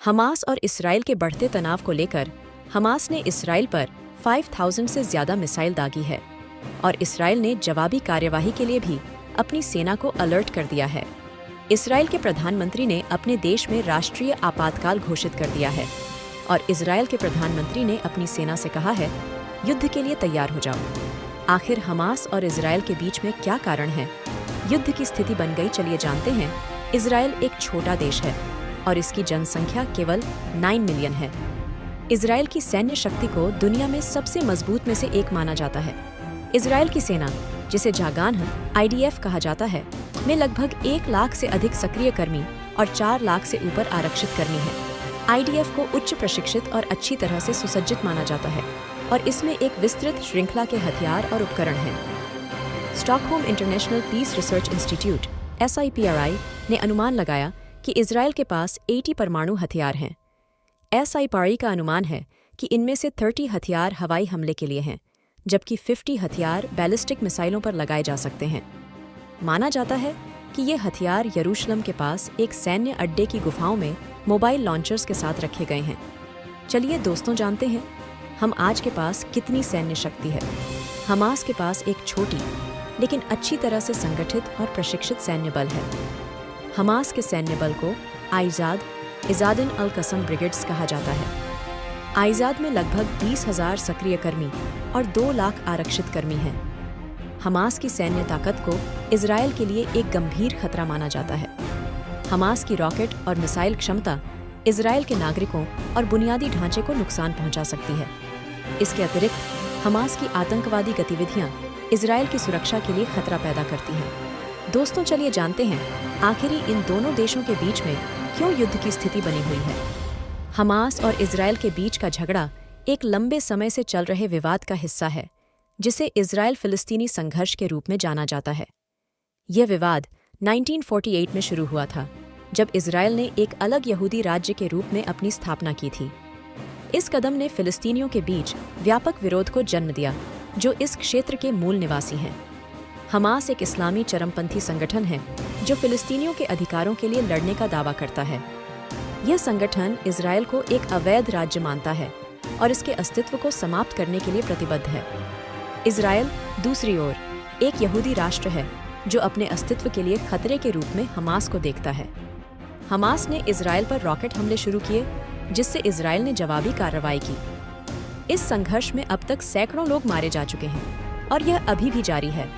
Hamas और Israel के बढ़ते तनाव को लेकर हमास ने इसराइल पर 5,000 से ज्यादा मिसाइल दागी है और इसराइल ने जवाबी कार्यवाही के लिए भी अपनी सेना को अलर्ट कर दिया है। इसराइल के प्रधानमंत्री ने अपने देश में राष्ट्रीय आपातकाल घोषित कर दिया है और इसराइल के प्रधानमंत्री ने अपनी सेना से कहा है, युद्ध के लिए तैयार हो जाओ। आखिर हमास और इसराइल के बीच में क्या कारण है? युद्ध की स्थिति बन गई, चलिए जानते हैं। इसराइल एक छोटा देश है और इसकी जनसंख्या केवल 9 मिलियन है। इसराइल की सैन्य शक्ति को दुनिया में सबसे मजबूत में से एक माना जाता है। इसराइल की सेना, जिसे जागान IDF कहा जाता है, में लगभग 1 लाख से अधिक सक्रिय कर्मी और 4 लाख से ऊपर आरक्षित कर्मी हैं। IDF को उच्च प्रशिक्षित और अच्छी तरह से सुसज्जित माना जाता है और इसमें एक विस्तृत श्रृंखला के हथियार और उपकरण हैं। Stockholm International Peace Research Institute SIPRI ने अनुमान लगाया कि इसराइल के पास 80 परमाणु हथियार हैं। SIPRI का अनुमान है कि इनमें से 30 हथियार हवाई हमले के लिए हैं, जबकि 50 हथियार बैलिस्टिक मिसाइलों पर लगाए जा सकते हैं। माना जाता है कि ये हथियार यरूशलेम के पास एक सैन्य अड्डे की गुफाओं में मोबाइल लॉन्चर्स के साथ रखे गए हैं। चलिए दोस्तों, जानते हैं हम आज के पास कितनी सैन्य शक्ति है। हमास के पास एक छोटी लेकिन अच्छी तरह से संगठित और प्रशिक्षित सैन्य बल है। हमास के सैन्य बल को इज़ादिन अल कसम ब्रिगेड्स कहा जाता है। आइजाद में लगभग 20,000 सक्रिय कर्मी और 2 लाख आरक्षित कर्मी हैं। हमास की सैन्य ताकत को इसराइल के लिए एक गंभीर खतरा माना जाता है। हमास की रॉकेट और मिसाइल क्षमता इसराइल के नागरिकों और बुनियादी ढांचे को नुकसान पहुंचा सकती है। इसके अतिरिक्त हमास की आतंकवादी गतिविधियां इसराइल की सुरक्षा के लिए खतरा पैदा करती हैं। दोस्तों, चलिए जानते हैं आखिर इन दोनों देशों के बीच में क्यों युद्ध की स्थिति बनी हुई है। हमास और इसराइल के बीच का झगड़ा एक लंबे समय से चल रहे विवाद का हिस्सा है, जिसे इसराइल फिलिस्तीनी संघर्ष के रूप में जाना जाता है। यह विवाद 1948 में शुरू हुआ था, जब इसराइल ने एक अलग यहूदी राज्य के रूप में अपनी स्थापना की थी। इस कदम ने फिलिस्तीनियों के बीच व्यापक विरोध को जन्म दिया, जो इस क्षेत्र के मूल निवासी हैं। हमास एक इस्लामी चरमपंथी संगठन है जो फिलिस्तीनियों के अधिकारों के लिए लड़ने का दावा करता है। यह संगठन इसराइल को एक अवैध राज्य मानता है और इसके अस्तित्व को समाप्त करने के लिए प्रतिबद्ध है। इसराइल दूसरी ओर एक यहूदी राष्ट्र है जो अपने अस्तित्व के लिए खतरे के रूप में हमास को देखता है। हमास ने इसराइल पर रॉकेट हमले शुरू किए, जिससे इसराइल ने जवाबी कार्रवाई की। इस संघर्ष में अब तक सैकड़ों लोग मारे जा चुके हैं और यह अभी भी जारी है।